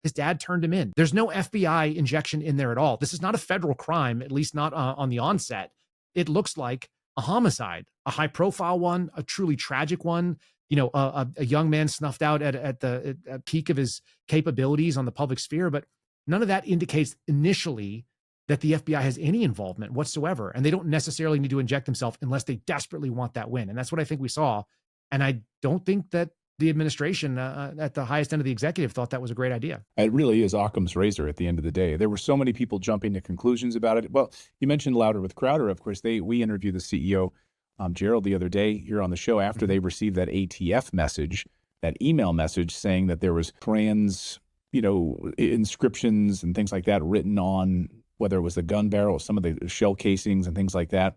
His dad turned him in. There's no FBI injection in there at all. This is not a federal crime, at least not on the onset. It looks like a homicide, a high profile one, a truly tragic one. A young man snuffed out at the peak of his capabilities on the public sphere. But none of that indicates initially that the FBI has any involvement whatsoever. And they don't necessarily need to inject themselves unless they desperately want that win. And that's what I think we saw. And I don't think that the administration at the highest end of the executive thought that was a great idea. It really is Occam's razor at the end of the day. There were so many people jumping to conclusions about it. Well, you mentioned Louder with Crowder. Of course, we interviewed the CEO, Gerald, the other day here on the show after they received that ATF message, that email message saying that there was trans, inscriptions and things like that written on whether it was the gun barrel, some of the shell casings and things like that.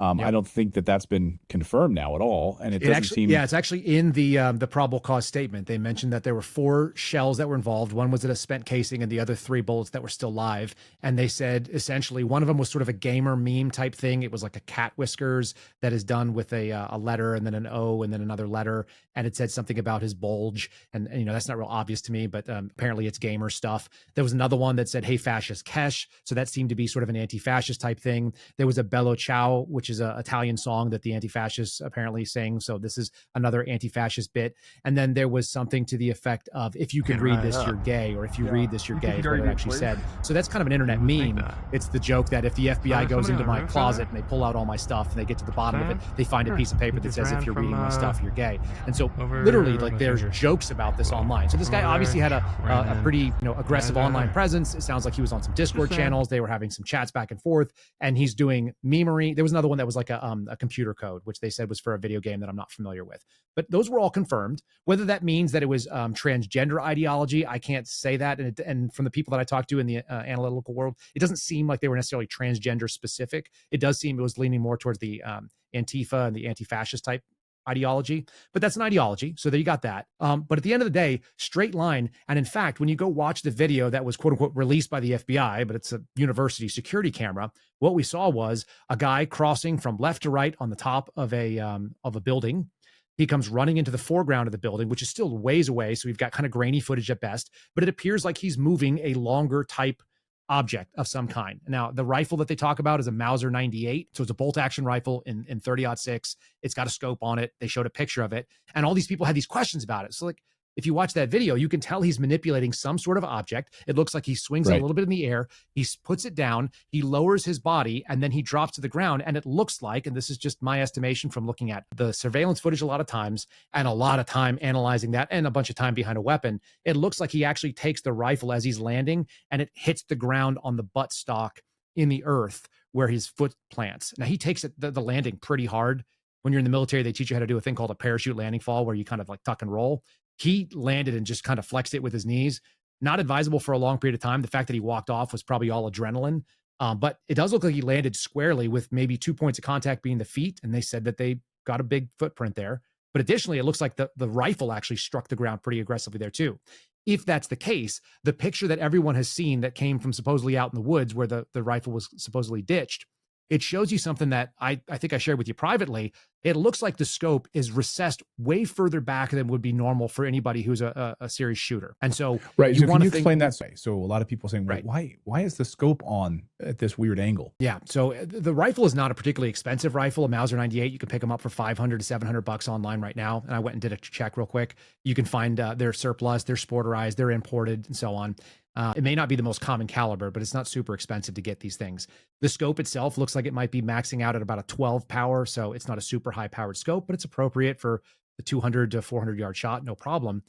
Yep. I don't think that that's been confirmed now at all, and it doesn't seem. Yeah, it's actually in the probable cause statement. They mentioned that there were 4 shells that were involved. One was at a spent casing, and the other 3 bullets that were still live. And they said essentially one of them was sort of a gamer meme type thing. It was like a cat whiskers that is done with a letter and then an O and then another letter, and it said something about his bulge. And that's not real obvious to me, but apparently it's gamer stuff. There was another one that said "Hey fascist Kesh," so that seemed to be sort of an anti-fascist type thing. There was a Bello Ciao, which is an Italian song that the anti-fascists apparently sing. So this is another anti-fascist bit. And then there was something to the effect of, if you can read this, you're gay, or if you read this, you're gay, is what it actually said. So that's kind of an internet meme. It's the joke that if the FBI goes into my closet and they pull out all my stuff and they get to the bottom of it, they find a piece of paper that says, if you're reading my stuff, you're gay. And so literally, like, there's jokes about this online. So this guy obviously had a pretty aggressive online presence. It sounds like he was on some Discord channels. They were having some chats back and forth, and he's doing memery. There was another one that was like a computer code, which they said was for a video game that I'm not familiar with. But those were all confirmed. Whether that means that it was transgender ideology, I can't say that. And from the people that I talked to in the analytical world, it doesn't seem like they were necessarily transgender specific. It does seem it was leaning more towards the Antifa and the anti-fascist type ideology, but that's an ideology. So there you got that. But at the end of the day, straight line. And in fact, when you go watch the video that was quote unquote released by the FBI, but it's a university security camera, what we saw was a guy crossing from left to right on the top of a building. He comes running into the foreground of the building, which is still ways away. So we've got kind of grainy footage at best, but it appears like he's moving a longer type object of some kind. Now, the rifle that they talk about is a Mauser 98. So it's a bolt action rifle in 30-06. It's got a scope on it. They showed a picture of it. And all these people had these questions about it. So like, if you watch that video, you can tell he's manipulating some sort of object. It looks like he swings it a little bit in the air. He puts it down. He lowers his body, and then he drops to the ground. And it looks like, and this is just my estimation from looking at the surveillance footage a lot of times and a lot of time analyzing that and a bunch of time behind a weapon, it looks like he actually takes the rifle as he's landing and it hits the ground on the buttstock in the earth where his foot plants. Now, he takes the landing pretty hard. When you're in the military, they teach you how to do a thing called a parachute landing fall, where you kind of like tuck and roll. He landed and just kind of flexed it with his knees. Not advisable for a long period of time. The fact that he walked off was probably all adrenaline. But it does look like he landed squarely with maybe 2 points of contact being the feet. And they said that they got a big footprint there. But additionally, it looks like the rifle actually struck the ground pretty aggressively there too. If that's the case, the picture that everyone has seen that came from supposedly out in the woods where the rifle was supposedly ditched, it shows you something that I think I shared with you privately. It looks like the scope is recessed way further back than would be normal for anybody who's a serious shooter. And so, right. So can you explain that? So a lot of people saying, right, why is the scope on at this weird angle? Yeah. So the rifle is not a particularly expensive rifle. A Mauser 98, you can pick them up for $500 to $700 online right now. And I went and did a check real quick. You can find they're surplus, they're sporterized, they're imported, and so on. It may not be the most common caliber, but it's not super expensive to get these things. The scope itself looks like it might be maxing out at about a 12 power. So it's not a super high powered scope, but it's appropriate for the 200 to 400 yard shot. No problem.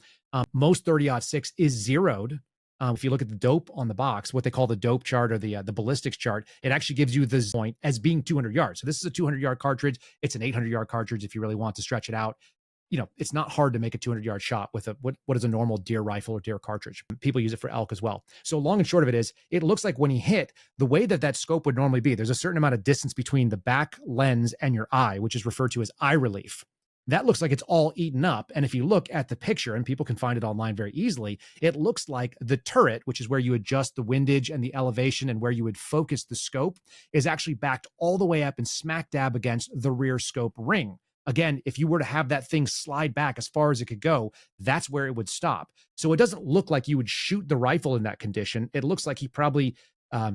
Most 30-06 is zeroed. If you look at the dope on the box, what they call the dope chart or the ballistics chart, it actually gives you this point as being 200 yards. So this is a 200 yard cartridge. It's an 800 yard cartridge if you really want to stretch it out. It's not hard to make a 200-yard shot with what is a normal deer rifle or deer cartridge. People use it for elk as well. So long and short of it is, it looks like when he hit, the way that scope would normally be, there's a certain amount of distance between the back lens and your eye, which is referred to as eye relief. That looks like it's all eaten up. And if you look at the picture, and people can find it online very easily, it looks like the turret, which is where you adjust the windage and the elevation and where you would focus the scope, is actually backed all the way up and smack dab against the rear scope ring. Again, if you were to have that thing slide back as far as it could go, that's where it would stop. So it doesn't look like you would shoot the rifle in that condition. It looks like he probably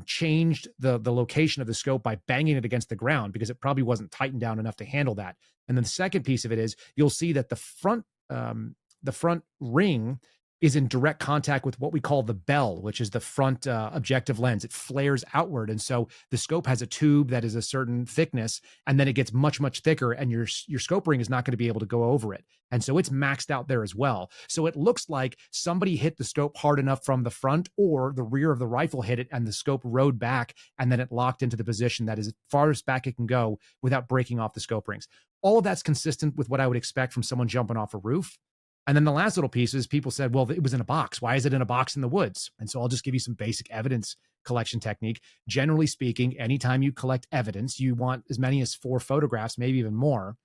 changed the location of the scope by banging it against the ground because it probably wasn't tightened down enough to handle that. And then the second piece of it is you'll see that the front ring is in direct contact with what we call the bell, which is the front objective lens. It flares outward, and so the scope has a tube that is a certain thickness, and then it gets much thicker, and your scope ring is not going to be able to go over it, and so it's maxed out there as well. So it looks like somebody hit the scope hard enough from the front, or the rear of the rifle hit it, and the scope rode back, and then it locked into the position that is as farthest back it can go without breaking off the scope rings. All of that's consistent with what I would expect from someone jumping off a roof. And then the last little piece is people said, well, it was in a box. Why is it in a box in the woods? And so I'll just give you some basic evidence collection technique. Generally speaking, anytime you collect evidence, you want as many as 4 photographs, maybe even more.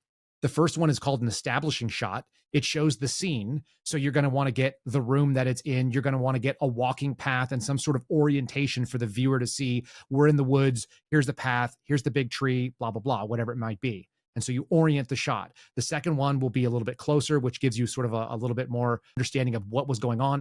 The first one is called an establishing shot. It shows the scene. So you're going to want to get the room that it's in. You're going to want to get a walking path and some sort of orientation for the viewer to see we're in the woods. Here's the path. Here's the big tree, blah, blah, blah, whatever it might be. And so you orient the shot. The second one will be a little bit closer, which gives you sort of a little bit more understanding of what was going on.